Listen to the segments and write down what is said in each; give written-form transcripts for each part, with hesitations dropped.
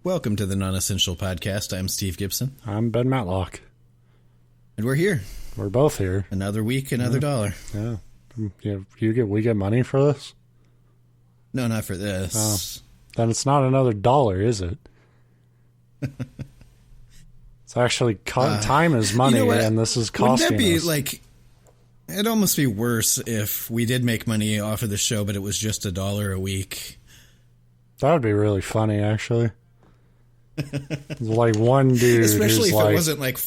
Welcome to the Non-Essential Podcast. I'm Steve Gibson. I'm Ben Matlock. And we're here. We're both here. Another week, another dollar. Yeah. We get money for this? No, not for this. Oh. Then it's not another dollar, is it? It's actually time is money, and this is costing Wouldn't that be us. like... It'd almost be worse if we did make money off of the show, but it was just $1 a week. That would be really funny, actually. Like one dude, especially if it wasn't like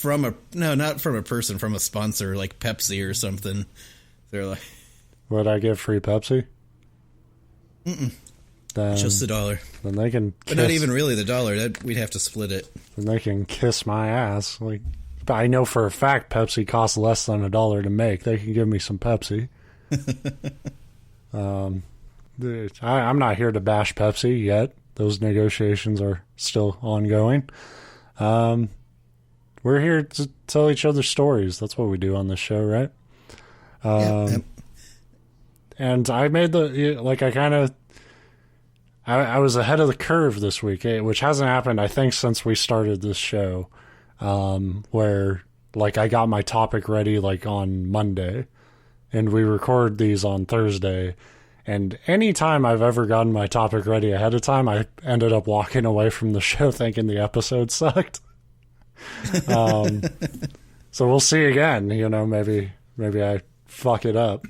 not from a person, from a sponsor like Pepsi or something. They're like, would I get free Pepsi? Then, just $1. Then they can, but not even really the dollar. We'd have to split it. Then they can kiss my ass. Like, I know for a fact Pepsi costs less than $1 to make. They can give me some Pepsi. I'm not here to bash Pepsi yet. Those negotiations are still ongoing. We're here to tell each other stories. That's what we do on this show, right? And I made I was ahead of the curve this week, which hasn't happened, I think, since we started this show, where like I got my topic ready like on Monday, and we record these on Thursday. And any time I've ever gotten my topic ready ahead of time, I ended up walking away from the show thinking the episode sucked. So we'll see again. Maybe I fuck it up.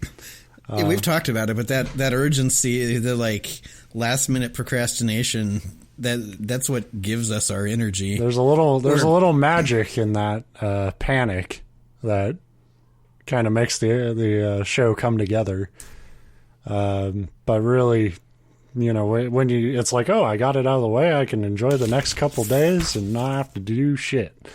Yeah, we've talked about it, but that urgency, the like last minute procrastination, that's what gives us our energy. There's a little magic in that panic that kind of makes the show come together. But really, when it's like, oh, I got it out of the way, I can enjoy the next couple days and not have to do shit.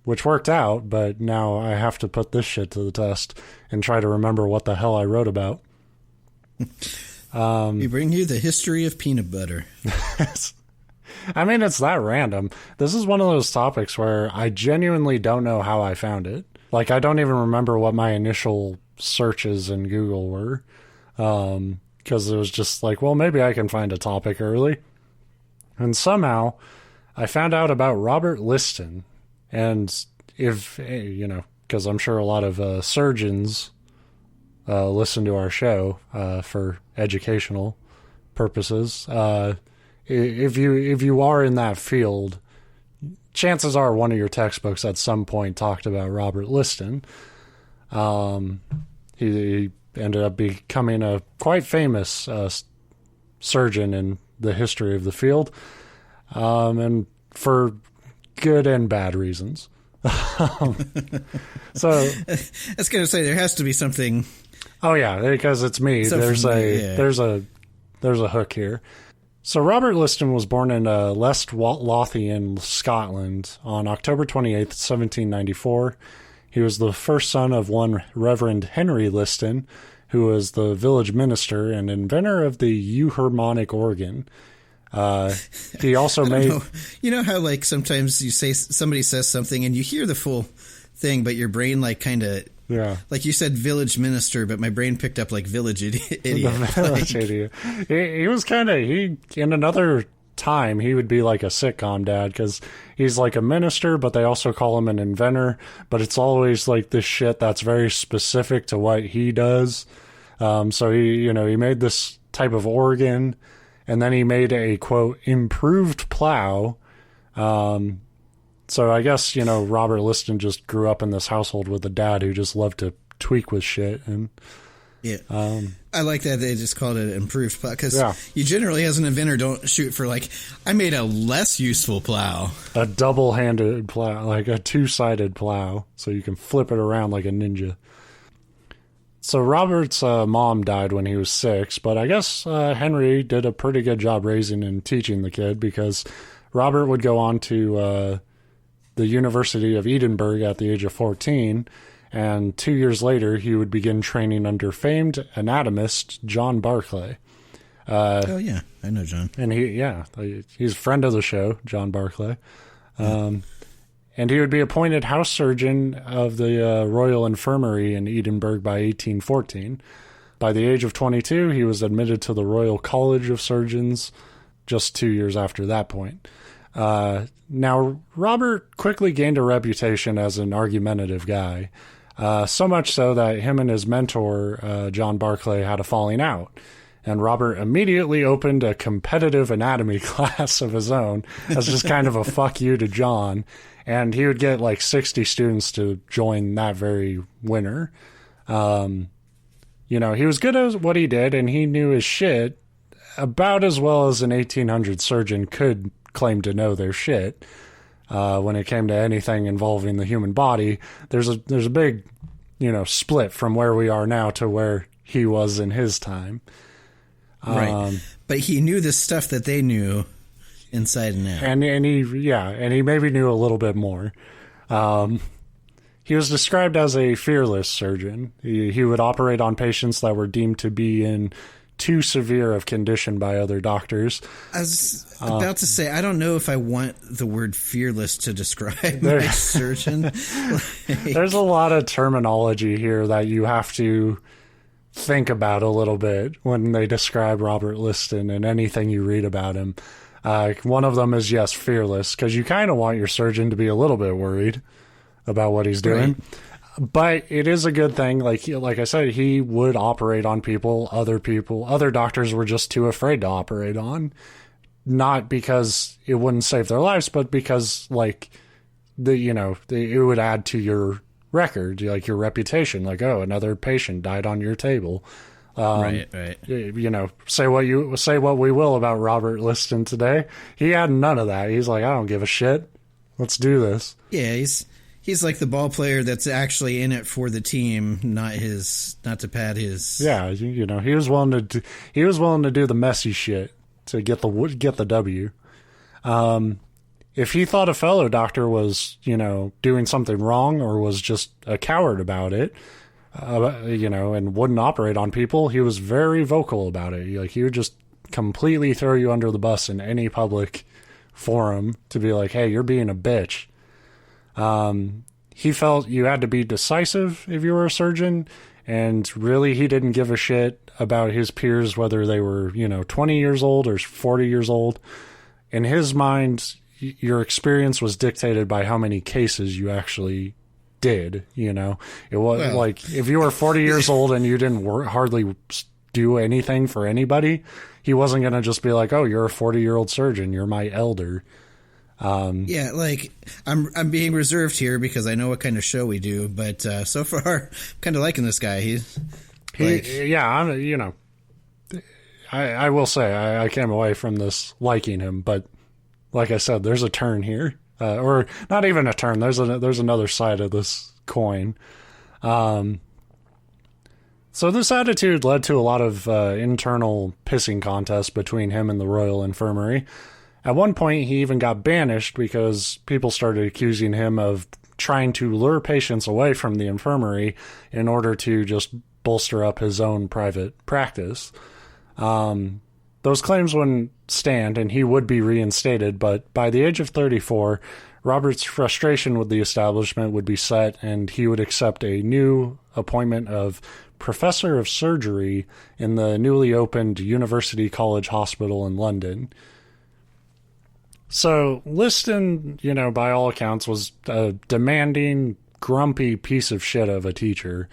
Which worked out, but now I have to put this shit to the test and try to remember what the hell I wrote about. We bring you the history of peanut butter. I mean, it's that random. This is one of those topics where I genuinely don't know how I found it. Like, I don't even remember what my initial searches in Google were, because it was just like, well, maybe I can find a topic early. And somehow I found out about Robert Liston. And if, because I'm sure a lot of surgeons listen to our show for educational purposes. If you are in that field, chances are one of your textbooks at some point talked about Robert Liston. He ended up becoming a quite famous surgeon in the history of the field, and for good and bad reasons. So I was going to say there has to be something. Oh yeah, because it's me. There's a hook here. So Robert Liston was born in Lest Lothian, Scotland, on October 28th, 1794. He was the first son of one Reverend Henry Liston, who was the village minister and inventor of the euharmonic organ. He also made... You know how, like, sometimes somebody says something and you hear the full thing, but your brain, like, kind of... Yeah. Like you said village minister, but my brain picked up, like, village idiot. The village idiot. He was kind of... in another time, he would be like a sitcom dad, because he's like a minister, but they also call him an inventor, but it's always like this shit that's very specific to what he does. So he made this type of organ, and then he made a, quote, improved plow. So I guess, Robert Liston just grew up in this household with a dad who just loved to tweak with shit. And yeah, I like that they just called it improved plow, because you generally, as an inventor, don't shoot for, like, I made a less useful plow. A double-handed plow, like a two-sided plow, so you can flip it around like a ninja. So Robert's mom died when he was 6, but I guess Henry did a pretty good job raising and teaching the kid, because Robert would go on to the University of Edinburgh at the age of 14, and 2 years later he would begin training under famed anatomist John Barclay. Oh yeah, I know John. And he's a friend of the show, John Barclay. And he would be appointed house surgeon of the Royal Infirmary in Edinburgh by 1814. By the age of 22, he was admitted to the Royal College of Surgeons. just 2 years after that point. Now, Robert quickly gained a reputation as an argumentative guy, so much so that him and his mentor, John Barclay, had a falling out. And Robert immediately opened a competitive anatomy class of his own as just kind of a fuck you to John. And he would get like 60 students to join that very winter. You know, he was good at what he did, and he knew his shit about as well as an 1800 surgeon could claim to know their shit. When it came to anything involving the human body, there's a big, you know, split from where we are now to where he was in his time. Right. But he knew the stuff that they knew inside and out. And he maybe knew a little bit more. He was described as a fearless surgeon. He would operate on patients that were deemed to be in too severe of condition by other doctors. I was about to say, I don't know if I want the word fearless to describe my surgeon. There's a lot of terminology here that you have to think about a little bit when they describe Robert Liston and anything you read about him. One of them is, yes, fearless, because you kind of want your surgeon to be a little bit worried about what he's doing. Right. But it is a good thing. Like I said, he would operate on people. Other doctors were just too afraid to operate on. Not because it wouldn't save their lives, but because, like, it would add to your record, like your reputation. Like, oh, another patient died on your table. Right. You know, say what we will about Robert Liston today. He had none of that. He's like, I don't give a shit. Let's do this. Yeah, he's like the ball player that's actually in it for the team, not to pad his. Yeah, you know, he was willing to do the messy shit to get the W. If he thought a fellow doctor was, you know, doing something wrong or was just a coward about it, you know, and wouldn't operate on people, he was very vocal about it. Like, he would just completely throw you under the bus in any public forum to be like, hey, you're being a bitch. He felt you had to be decisive if you were a surgeon, and really he didn't give a shit about his peers, whether they were, you know, 20 years old or 40 years old. In his mind, your experience was dictated by how many cases you actually did, you know. It was like, if you were 40 years old and you didn't hardly do anything for anybody, he wasn't going to just be like, oh, you're a 40-year-old surgeon, you're my elder. Yeah, like, I'm being reserved here because I know what kind of show we do, but so far, I'm kind of liking this guy. I will say I came away from this liking him, but like I said, there's a turn here, or not even a turn. There's another side of this coin. So this attitude led to a lot of internal pissing contests between him and the Royal Infirmary. At one point, he even got banished because people started accusing him of trying to lure patients away from the infirmary in order to just bolster up his own private practice. Those claims wouldn't stand, and he would be reinstated, but by the age of 34, Robert's frustration with the establishment would be set, and he would accept a new appointment of Professor of Surgery in the newly opened University College Hospital in London. So Liston, you know, by all accounts, was a demanding, grumpy piece of shit of a teacher.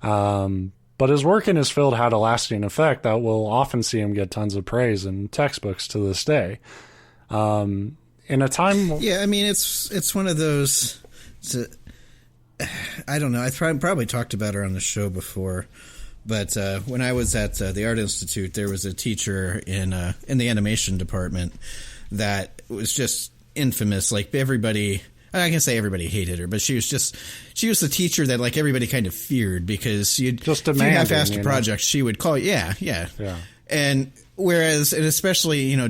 But his work in his field had a lasting effect that will often see him get tons of praise in textbooks to this day. In a time... Yeah, I mean, it's one of those... I don't know. I probably talked about her on the show before. But when I was at the Art Institute, there was a teacher in the animation department that was just infamous. Like, everybody, I can say everybody hated her, but she was the teacher that, like, everybody kind of feared, because if you half-assed a project, she would call you. Yeah. And whereas, and especially, you know,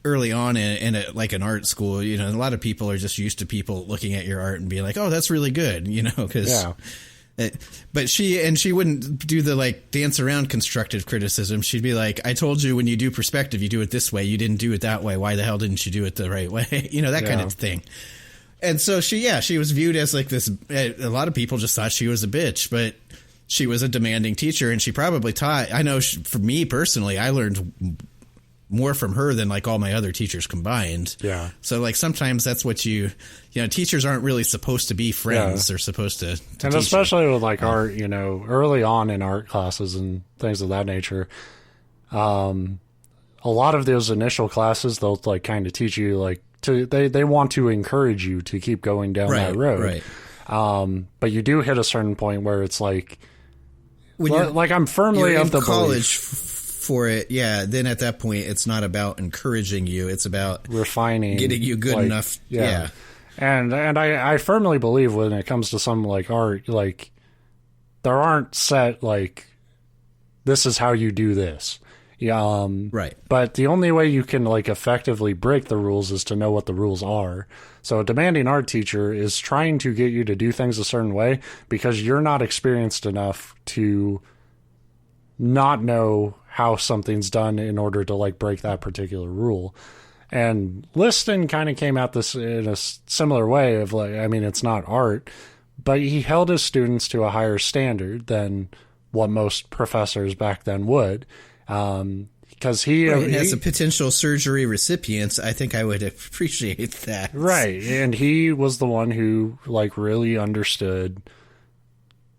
early on in like an art school, you know, a lot of people are just used to people looking at your art and being like, oh, that's really good, you know, because... Yeah. But she wouldn't do the, like, dance around constructive criticism. She'd be like, I told you when you do perspective, you do it this way. You didn't do it that way. Why the hell didn't you do it the right way? You know, that kind of thing. And so she was viewed as like this. A lot of people just thought she was a bitch, but she was a demanding teacher, and she probably taught. I know for me personally, I learned more from her than like all my other teachers combined. Yeah. So like sometimes that's what teachers aren't really supposed to be friends. Yeah. They're supposed to and especially with like art, early on in art classes and things of that nature. A lot of those initial classes, they'll like kind of teach you like they want to encourage you to keep going down that road. Right. But you do hit a certain point where it's like, like I'm firmly of the college for it. Yeah. Then at that point, it's not about encouraging you. It's about refining, getting you good enough. Yeah. And I firmly believe when it comes to some like art, like there aren't set like, this is how you do this. Yeah. Right. But the only way you can like effectively break the rules is to know what the rules are. So a demanding art teacher is trying to get you to do things a certain way because you're not experienced enough to not know how something's done in order to like break that particular rule. And Liston kind of came at this in a similar way of like, I mean, it's not art, but he held his students to a higher standard than what most professors back then would. Because as a potential surgery recipient, I think I would appreciate that. Right. And he was the one who like really understood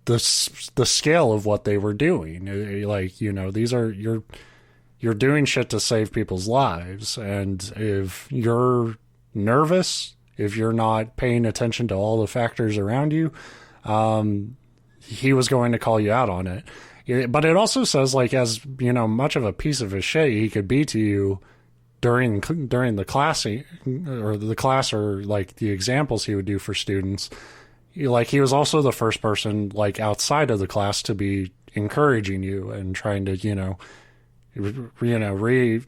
the scale of what they were doing. Like, these are, you're doing shit to save people's lives. And if you're nervous, if you're not paying attention to all the factors around you, he was going to call you out on it. But it also says, like, as, much of a piece of a shit he could be to you during the class or, like, the examples he would do for students. Like, he was also the first person, like, outside of the class to be encouraging you and trying to,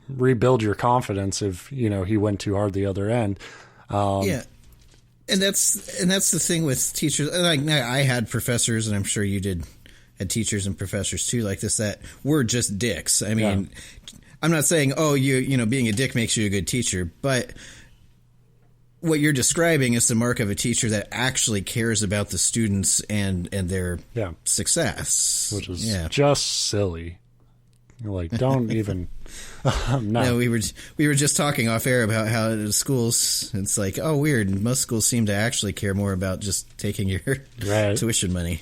rebuild your confidence if, he went too hard the other end. Yeah. And that's the thing with teachers. Like, I had professors, and I'm sure you did, had teachers and professors too like this, that were just dicks. I mean, I'm not saying, being a dick makes you a good teacher, but what you're describing is the mark of a teacher that actually cares about the students and their success. Which is just silly. Like, don't even. No, we were just talking off air about how schools, it's like, oh, weird. Most schools seem to actually care more about just taking your tuition money.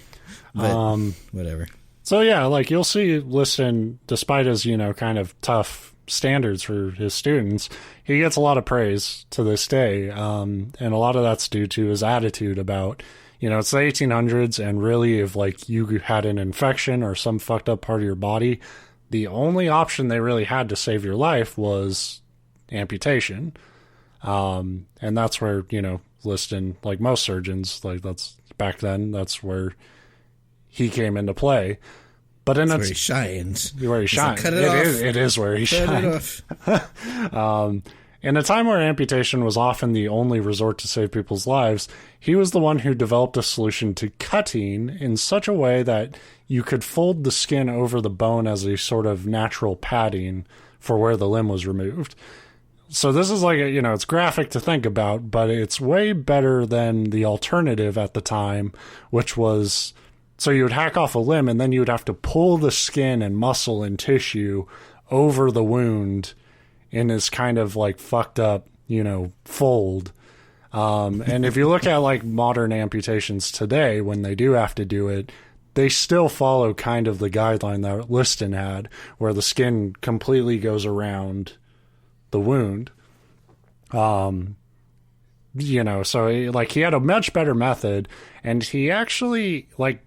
But whatever. So yeah, like you'll see Liston, despite his, kind of tough standards for his students, he gets a lot of praise to this day. And a lot of that's due to his attitude about, it's the 1800s, and really if like you had an infection or some fucked up part of your body, the only option they really had to save your life was amputation. And that's where, Liston, like most surgeons, like that's back then, that's where he came into play. But that's where he shined. Where he shined. Cut it off. It is where he shined. In a time where amputation was often the only resort to save people's lives, he was the one who developed a solution to cutting in such a way that you could fold the skin over the bone as a sort of natural padding for where the limb was removed. So this is like, it's graphic to think about, but it's way better than the alternative at the time, which was, so you would hack off a limb and then you would have to pull the skin and muscle and tissue over the wound in this kind of like fucked up, fold. And if you look at like modern amputations today, when they do have to do it, they still follow kind of the guideline that Liston had, where the skin completely goes around the wound. So he had a much better method, and he actually like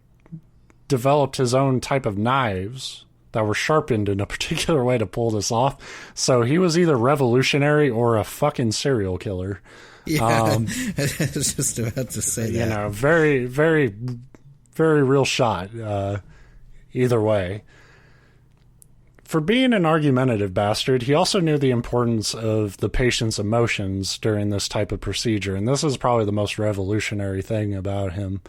developed his own type of knives that were sharpened in a particular way to pull this off. So he was either revolutionary or a fucking serial killer. Yeah, I was just about to say that. Very, very, very real shot. Either way. For being an argumentative bastard, he also knew the importance of the patient's emotions during this type of procedure, and this is probably the most revolutionary thing about him.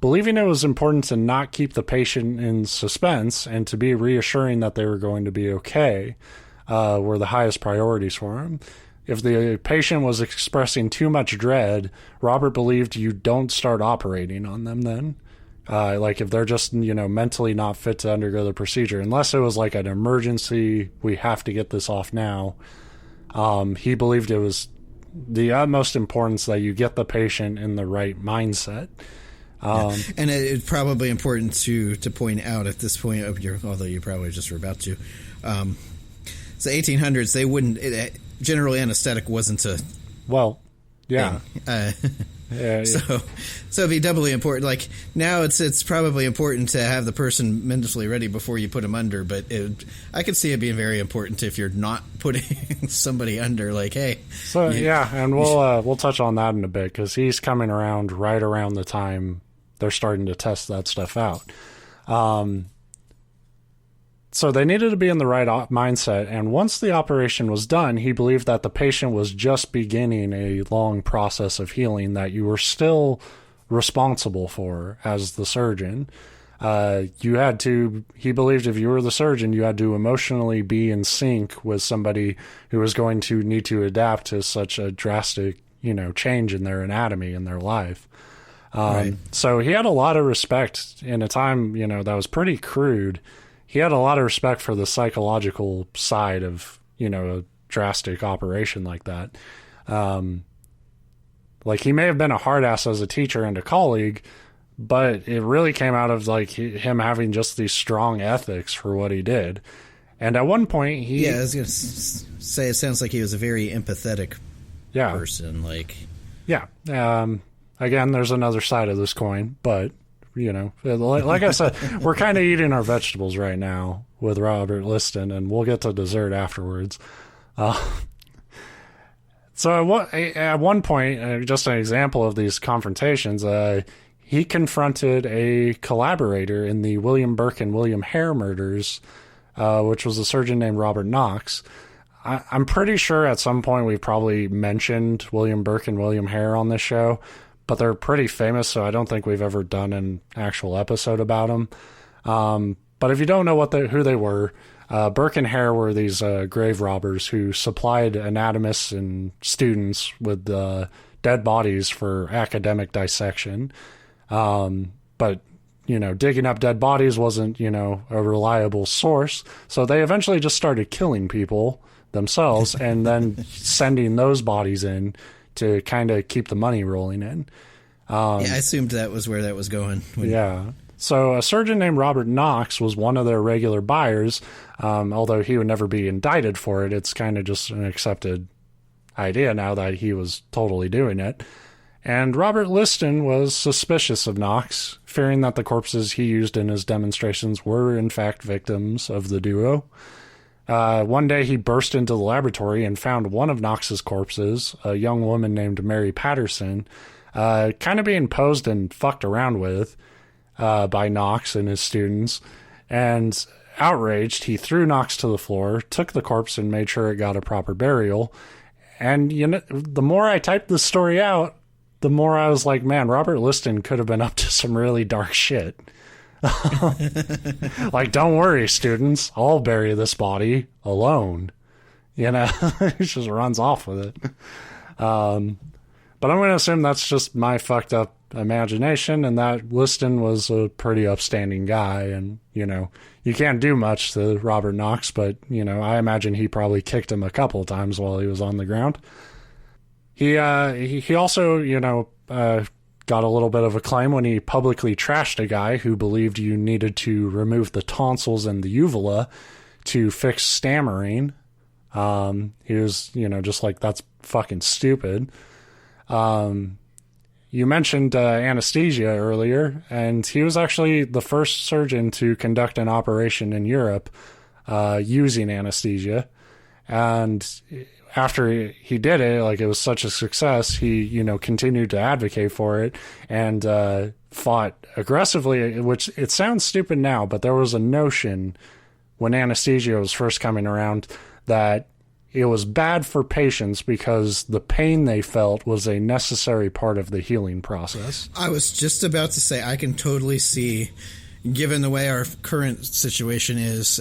Believing it was important to not keep the patient in suspense and to be reassuring that they were going to be okay were the highest priorities for him. If the patient was expressing too much dread, Robert believed you don't start operating on them then. Like if they're just, mentally not fit to undergo the procedure, unless it was like an emergency, we have to get this off now. He believed it was the utmost importance that you get the patient in the right mindset. And it's probably important to point out at this point, although you probably just were about to, the 1800s, they wouldn't, general anesthetic wasn't a... Well, yeah. Yeah. So it'd be doubly important. Like now, it's probably important to have the person mentally ready before you put them under. But I could see it being very important if you're not putting somebody under. Like, hey. So and we'll touch on that in a bit because he's coming around right around the time they're starting to test that stuff out. So they needed to be in the right mindset, and once the operation was done, he believed that the patient was just beginning a long process of healing that you were still responsible for as the surgeon. He believed if you were the surgeon, you had to emotionally be in sync with somebody who was going to need to adapt to such a drastic, change in their anatomy in their life. Right. So he had a lot of respect in a time, that was pretty crude. He had a lot of respect for the psychological side of, a drastic operation like that. Like he may have been a hard ass as a teacher and a colleague, but it really came out of like him having just these strong ethics for what he did. And at one point I was going to say, it sounds like he was a very empathetic person. Like, again, there's another side of this coin, but like I said, we're kind of eating our vegetables right now with Robert Liston, and we'll get to dessert afterwards. So at one point, just an example of these confrontations, he confronted a collaborator in the William Burke and William Hare murders, which was a surgeon named Robert Knox. I'm pretty sure at some point we've probably mentioned William Burke and William Hare on this show, but they're pretty famous, so I don't think we've ever done an actual episode about them. But if you don't know who they were, Burke and Hare were these grave robbers who supplied anatomists and students with dead bodies for academic dissection. But, digging up dead bodies wasn't, a reliable source. So they eventually just started killing people themselves and then sending those bodies in to kind of keep the money rolling in. I assumed that was where that was going. So a surgeon named Robert Knox was one of their regular buyers, although he would never be indicted for it. It's kind of just an accepted idea now that he was totally doing it. And Robert Liston was suspicious of Knox, fearing that the corpses he used in his demonstrations were in fact victims of the duo. One day he burst into the laboratory and found one of Knox's corpses, a young woman named Mary Patterson, kind of being posed and fucked around with by Knox and his students. And outraged, he threw Knox to the floor, took the corpse and made sure it got a proper burial. And the more I typed this story out, the more I was like, man, Robert Liston could have been up to some really dark shit. Like, don't worry, students, I'll bury this body alone. He just runs off with it. But I'm going to assume that's just my fucked up imagination, and that Liston was a pretty upstanding guy, and you can't do much to Robert Knox, but I imagine he probably kicked him a couple times while he was on the ground. He also got a little bit of acclaim when he publicly trashed a guy who believed you needed to remove the tonsils and the uvula to fix stammering. He was, just like, that's fucking stupid. You mentioned anesthesia earlier, and he was actually the first surgeon to conduct an operation in Europe using anesthesia. And after he did it, like, it was such a success, he, continued to advocate for it and fought aggressively, which it sounds stupid now, but there was a notion when anesthesia was first coming around that it was bad for patients because the pain they felt was a necessary part of the healing process. I was just about to say, I can totally see, given the way our current situation is,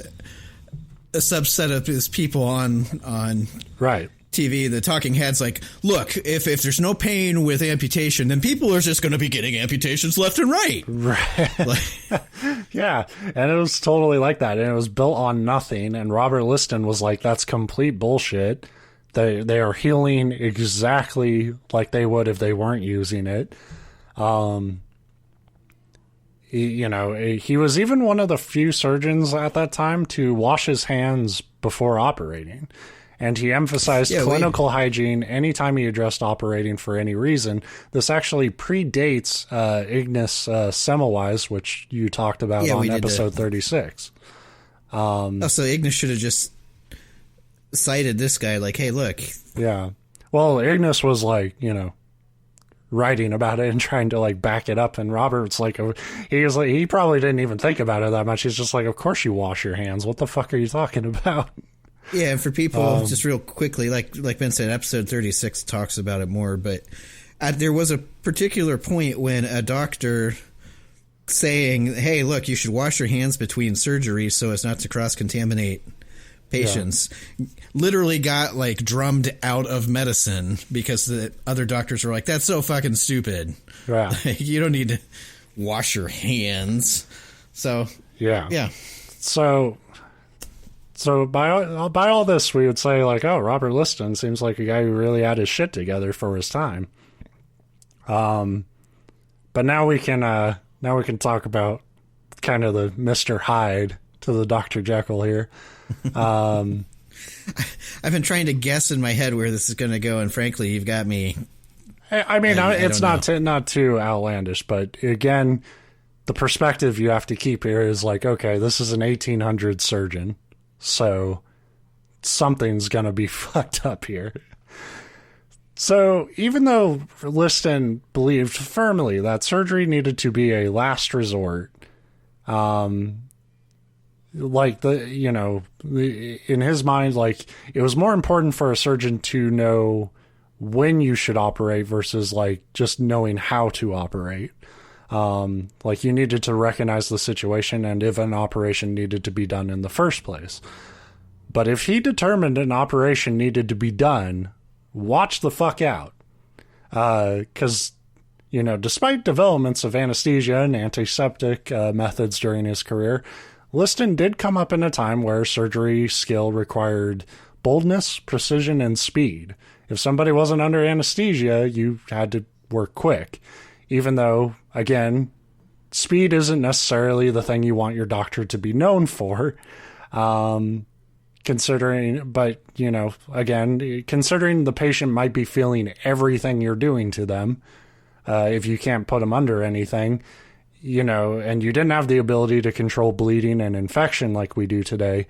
a subset of his people on right TV, the talking head's like, look, if there's no pain with amputation, then people are just going to be getting amputations left and right. Right. Yeah. And it was totally like that. And it was built on nothing. And Robert Liston was like, that's complete bullshit. They are healing exactly like they would if they weren't using it. He was even one of the few surgeons at that time to wash his hands before operating. And he emphasized clinical hygiene anytime he addressed operating for any reason. This actually predates Ignace Semmelweis, which you talked about on episode 36. So Ignace should have just cited this guy like, hey, look. Yeah. Well, Ignace was like, writing about it and trying to like back it up. And Robert's like, he probably didn't even think about it that much. He's just like, of course you wash your hands. What the fuck are you talking about? Yeah, and for people, just real quickly, like Ben said, episode 36 talks about it more, but there was a particular point when a doctor saying, hey, look, you should wash your hands between surgeries so as not to cross-contaminate patients, literally got like drummed out of medicine because the other doctors were like, that's so fucking stupid. Yeah. Like, you don't need to wash your hands. So, yeah. So by all this, we would say like, oh, Robert Liston seems like a guy who really had his shit together for his time. But now we can talk about kind of the Mr. Hyde to the Dr. Jekyll here. I've been trying to guess in my head where this is going to go, and frankly, you've got me. I mean, it's not too outlandish, but again, the perspective you have to keep here is like, okay, this is an 1800 surgeon. So something's going to be fucked up here. So even though Liston believed firmly that surgery needed to be a last resort, in his mind, like it was more important for a surgeon to know when you should operate versus like just knowing how to operate. Like you needed to recognize the situation and if an operation needed to be done in the first place. But if he determined an operation needed to be done, watch the fuck out. 'Cause, despite developments of anesthesia and antiseptic methods during his career, Liston did come up in a time where surgery skill required boldness, precision, and speed. If somebody wasn't under anesthesia, you had to work quick. Even though, again, speed isn't necessarily the thing you want your doctor to be known for. Considering the patient might be feeling everything you're doing to them, if you can't put them under anything, and you didn't have the ability to control bleeding and infection like we do today,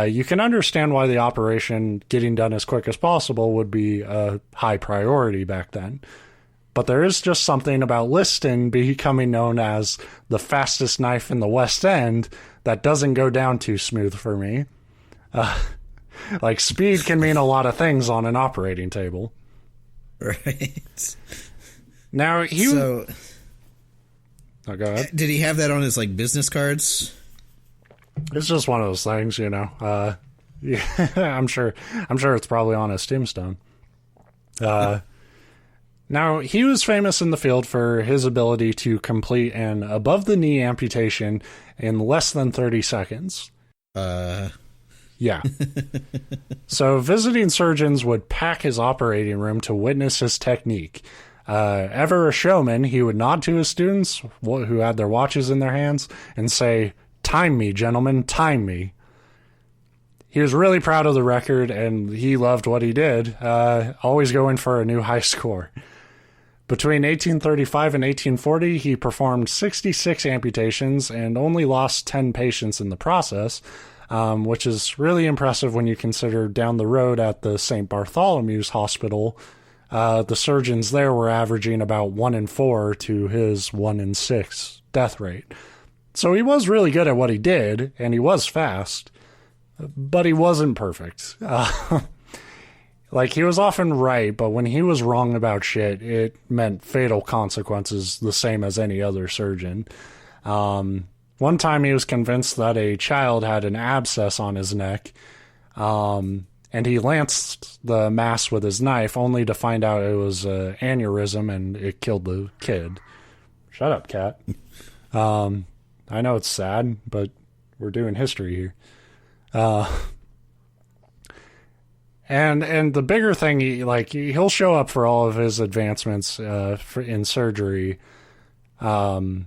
you can understand why the operation getting done as quick as possible would be a high priority back then. But there is just something about Liston becoming known as the fastest knife in the West End that doesn't go down too smooth for me. Like speed can mean a lot of things on an operating table. Right. Now go ahead. Did he have that on his like business cards? It's just one of those things, yeah, I'm sure it's probably on his tombstone. Now, he was famous in the field for his ability to complete an above-the-knee amputation in less than 30 seconds. Yeah. So visiting surgeons would pack his operating room to witness his technique. Ever a showman, he would nod to his students who had their watches in their hands and say, "Time me, gentlemen, time me." He was really proud of the record, and he loved what he did, always going for a new high score. Between 1835 and 1840, he performed 66 amputations and only lost 10 patients in the process, which is really impressive when you consider down the road at the St. Bartholomew's Hospital, the surgeons there were averaging about 1 in 4 to his 1 in 6 death rate. So he was really good at what he did, and he was fast, but he wasn't perfect. Like, he was often right, but when he was wrong about shit, it meant fatal consequences, the same as any other surgeon. One time he was convinced that a child had an abscess on his neck, and and he lanced the mass with his knife, only to find out it was an aneurysm and it killed the kid. Shut up, cat. I know it's sad, but we're doing history here. And the bigger thing, he'll show up for all of his advancements in surgery throughout,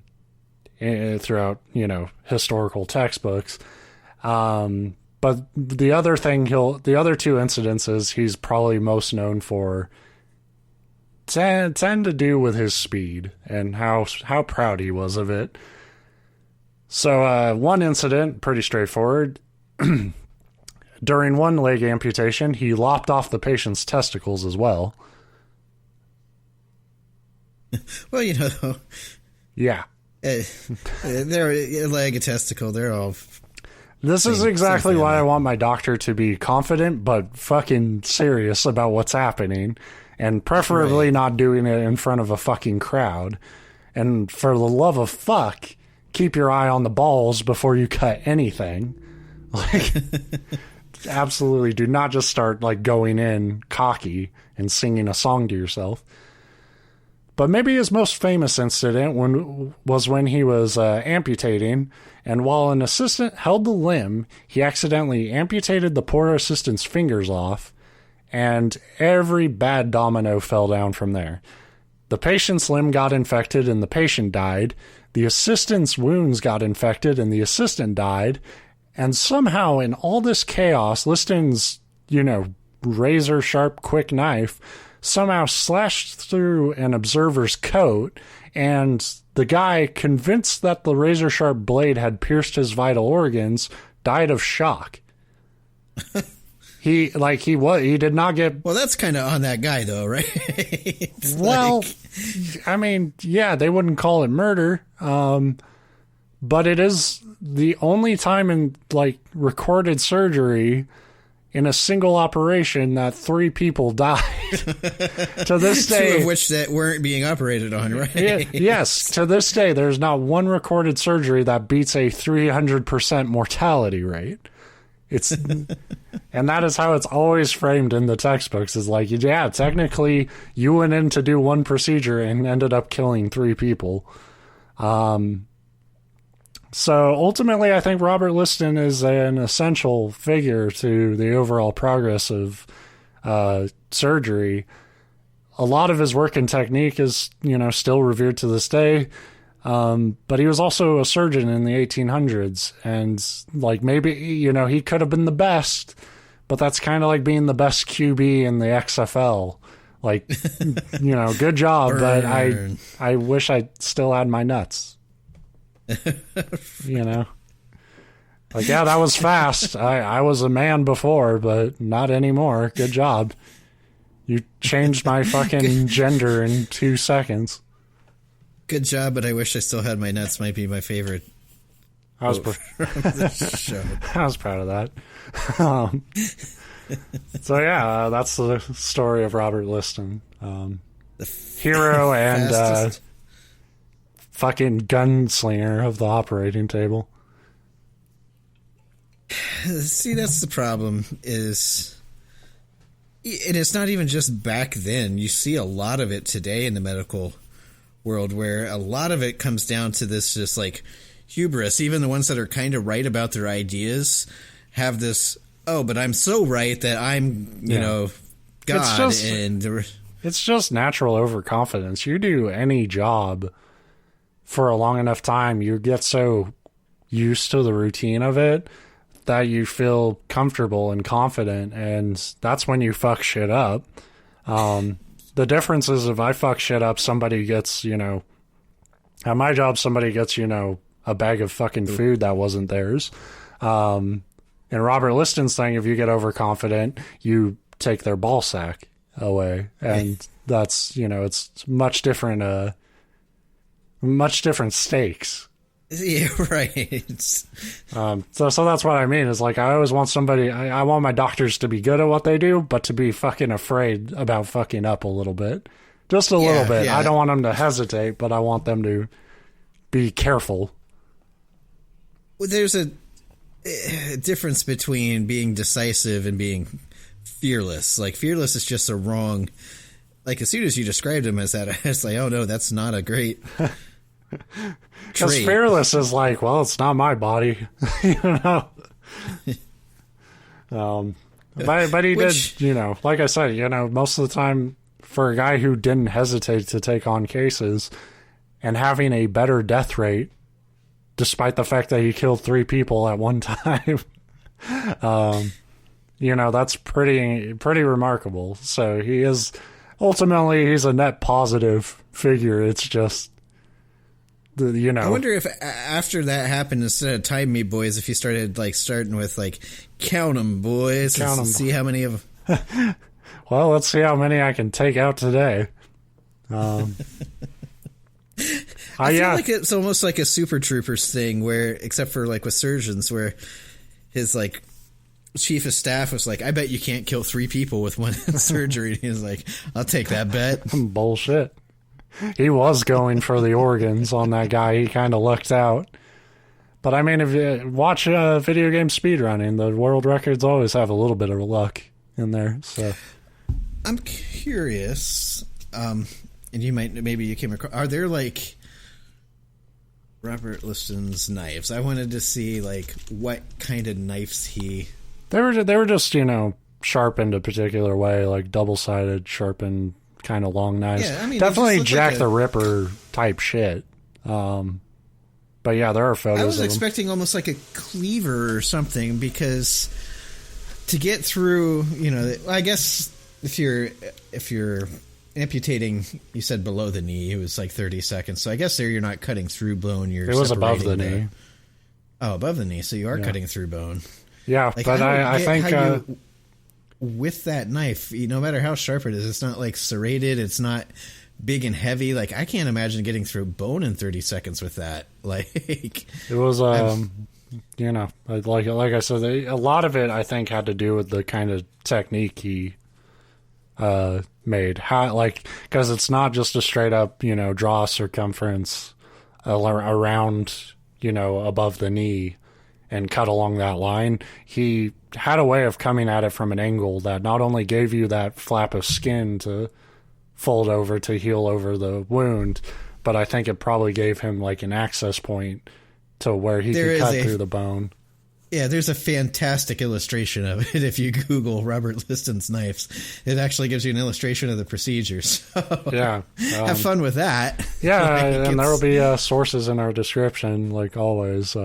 historical textbooks. But the other thing the other two incidences he's probably most known for tend to do with his speed and how proud he was of it. So one incident, pretty straightforward. During one leg amputation, he lopped off the patient's testicles as well. Well, Yeah. They're a leg, a testicle, they're all... This is exactly why I want my doctor to be confident but fucking serious about what's happening, and preferably not doing it in front of a fucking crowd. And for the love of fuck, keep your eye on the balls before you cut anything. Absolutely do not just start going in cocky and singing a song to yourself. But maybe his most famous incident was when he was amputating, and while an assistant held the limb, he accidentally amputated the poor assistant's fingers off, and every bad domino fell down from there. The patient's limb got infected and the patient died. The assistant's wounds got infected and the assistant died. And somehow in all this chaos, Liston's, razor sharp quick knife somehow slashed through an observer's coat, and the guy, convinced that the razor sharp blade had pierced his vital organs, died of shock. He did not get... Well, that's kind of on that guy, though, right? I mean, yeah, they wouldn't call it murder, but it is the only time in, recorded surgery in a single operation that 3 people died. To this day... 2 of which that weren't being operated on, right? Yes, to this day, there's not one recorded surgery that beats a 300% mortality rate. And that is how it's always framed in the textbooks, is technically you went in to do one procedure and ended up killing 3 people. So ultimately, I think Robert Liston is an essential figure to the overall progress of surgery. A lot of his work and technique is, still revered to this day. But he was also a surgeon in the 1800s, and maybe, he could have been the best, but that's kind of like being the best QB in the XFL. Good job, but I wish I still had my nuts. Yeah, that was fast. I was a man before, but not anymore. Good job. You changed my fucking gender in 2 seconds. Good job, but I wish I still had my nuts. Might be my favorite. I was show. I was proud of that. So yeah, that's the story of Robert Liston, hero and fucking gunslinger of the operating table. See, that's the problem. And it's not even just back then. You see a lot of it today in the medical world, where a lot of it comes down to this just hubris. Even the ones that are kind of right about their ideas have this, but I'm so right that I'm, God. It's just natural overconfidence. You do any job for a long enough time, you get so used to the routine of it that you feel comfortable and confident, and that's when you fuck shit up. The difference is, if I fuck shit up, somebody gets, at my job, somebody gets, a bag of fucking food that wasn't theirs. In Robert Liston's thing, if you get overconfident, you take their ball sack away. And that's, it's much different stakes. Yeah, right. So that's what I mean, is I always want somebody, I want my doctors to be good at what they do, but to be fucking afraid about fucking up a little bit. Just a little bit. Yeah. I don't want them to hesitate, but I want them to be careful. Well, there's a difference between being decisive and being fearless. Like, fearless is just a wrong. Like, as soon as you described him as that, it's like, oh no, that's not a great. Because fearless is like, well, it's not my body, you know. But he did, you know, like I said, you know, most of the time for a guy who didn't hesitate to take on cases and having a better death rate, despite the fact that he killed 3 people at one time, you know, that's pretty remarkable. So he is, ultimately, he's a net positive figure. It's just, you know. I wonder if after that happened, instead of time me boys, if you started like starting with like count 'em boys, see how many of them. Well, let's see how many I can take out today. I feel like it's almost like a Super Troopers thing, where except for like with surgeons, where his like chief of staff was like, "I bet you can't kill 3 people with one surgery." And he was like, "I'll take that bet." Bullshit. He was going for the organs on that guy. He kind of lucked out. But I mean, if you watch video game speedrunning, the world records always have a little bit of luck in there. So I'm curious, and maybe you came across, are there like Robert Liston's knives? I wanted to see like what kind of knives They were just, you know, sharpened a particular way, like double-sided, sharpened, kind of long knives. Yeah, I mean, definitely Jack the Ripper type shit. But yeah, there are photos. I was expecting almost like a cleaver or something, because to get through, you know, I guess if you're amputating, you said below the knee, it was like 30 seconds. So I guess there you're not cutting through bone. It was above the knee. Oh, above the knee. So you are cutting through bone. Yeah, like, but I think with that knife, no matter how sharp it is, it's not like serrated. It's not big and heavy. Like, I can't imagine getting through bone in 30 seconds with that. Like, it was, you know, like I said, a lot of it I think had to do with the kind of technique he made. How, like, because it's not just a straight up, you know, draw circumference around, you know, above the knee and cut along that line. He had a way of coming at it from an angle that not only gave you that flap of skin to fold over to heal over the wound, but I think it probably gave him like an access point to where he could cut through the bone. Yeah, there's a fantastic illustration of it. If you Google Robert Liston's knives, it actually gives you an illustration of the procedure. So yeah, have fun with that. Yeah, like, and there will be sources in our description, like always.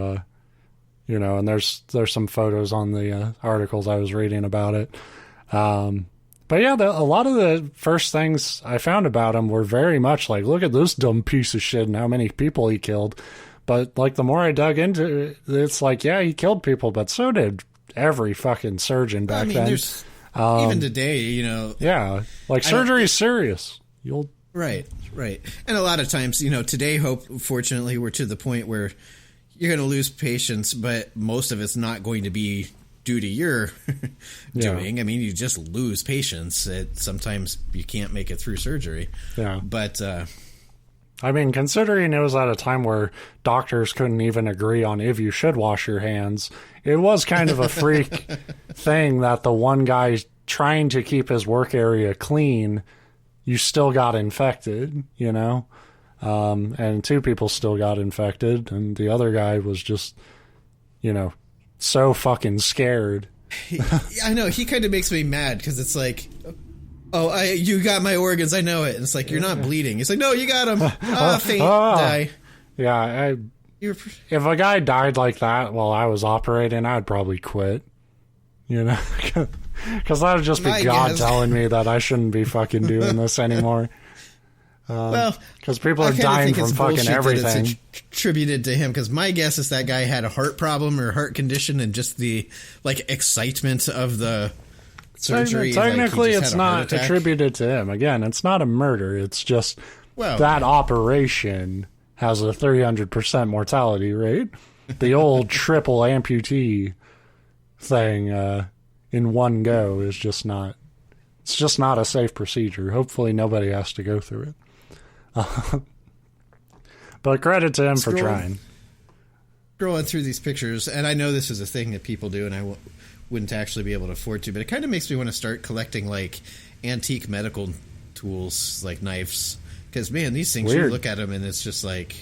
You know, and there's some photos on the articles I was reading about it. But yeah, a lot of the first things I found about him were very much like, look at this dumb piece of shit and how many people he killed. But like the more I dug into it, it's like, yeah, he killed people, but so did every fucking surgeon back then. There's, even today, you know. Yeah, like surgery is serious. Right. And a lot of times, you know, today, fortunately, we're to the point where you're going to lose patients, but most of it's not going to be due to your doing. I mean, you just lose patients. Sometimes you can't make it through surgery. Yeah. But, I mean, considering it was at a time where doctors couldn't even agree on if you should wash your hands, it was kind of a freak thing that the one guy trying to keep his work area clean, you still got infected, you know? And 2 people still got infected, and the other guy was just, you know, so fucking scared. I know, he kind of makes me mad, because it's like, oh, you got my organs, I know it. And it's like, you're not bleeding. He's like, no, you got them. Die. Yeah, if a guy died like that while I was operating, I'd probably quit. You know? Because that would just be God telling me that I shouldn't be fucking doing this anymore. Well, because people are dying from fucking everything. It's attributed to him, because my guess is that guy had a heart problem or heart condition, and just the like excitement of the surgery. Technically, it's not attributed to him. Again, it's not a murder. It's just that operation has a 300% mortality rate. The old triple amputee thing in one go is just not. It's just not a safe procedure. Hopefully, nobody has to go through it. But credit to him for trying. Scrolling through these pictures, and I know this is a thing that people do, and I wouldn't actually be able to afford to. But it kind of makes me want to start collecting like antique medical tools, like knives. Because man, these things, you look at them and it's just like,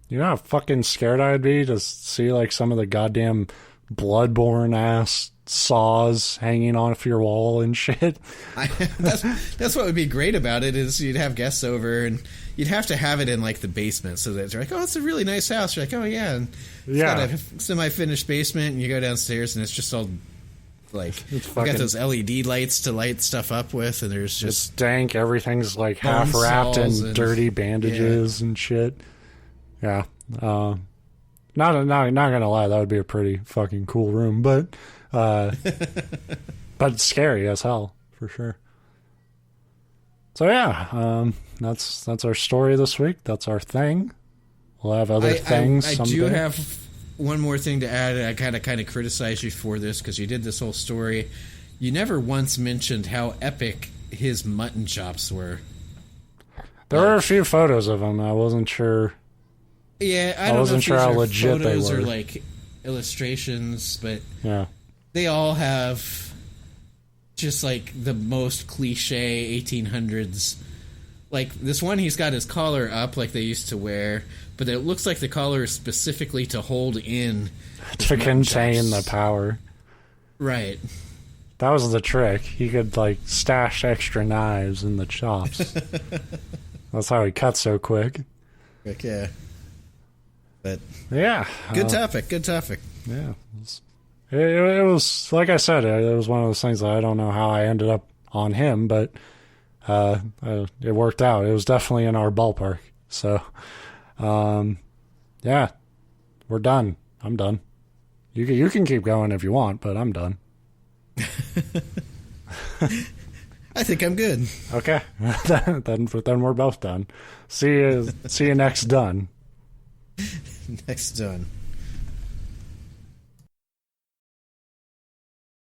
you know how fucking scared I'd be to see like some of the goddamn bloodborne ass saws hanging off your wall and shit. That's what would be great about it, is you'd have guests over and you'd have to have it in like the basement, so that they're like, oh, it's a really nice house. You're like, oh yeah, and it's got a semi-finished basement, and you go downstairs and it's just all like, you got those LED lights to light stuff up with, and there's just it's dank. Everything's like half wrapped in dirty bandages and shit. Yeah. Not gonna lie, that would be a pretty fucking cool room, but but scary as hell for sure. So yeah, that's our story this week. That's our thing. We'll have other things. I someday. do have one more thing to add. I kind of criticize you for this because you did this whole story. You never once mentioned how epic his mutton chops were. There were a few photos of him. I wasn't sure. Yeah, I wasn't sure how legit they were. Or like illustrations, but yeah, they all have just like the most cliche 1800s. Like this one, he's got his collar up like they used to wear, but it looks like the collar is specifically to hold in to contain the power. Right. That was the trick. He could like stash extra knives in the chops. That's how he cut so quick. Yeah. But yeah, good topic. Yeah, it was like I said. It was one of those things that I don't know how I ended up on him, but it worked out. It was definitely in our ballpark. So, yeah, we're done. I'm done. You can keep going if you want, but I'm done. I think I'm good. Okay, then we're both done. See you next done. Next done.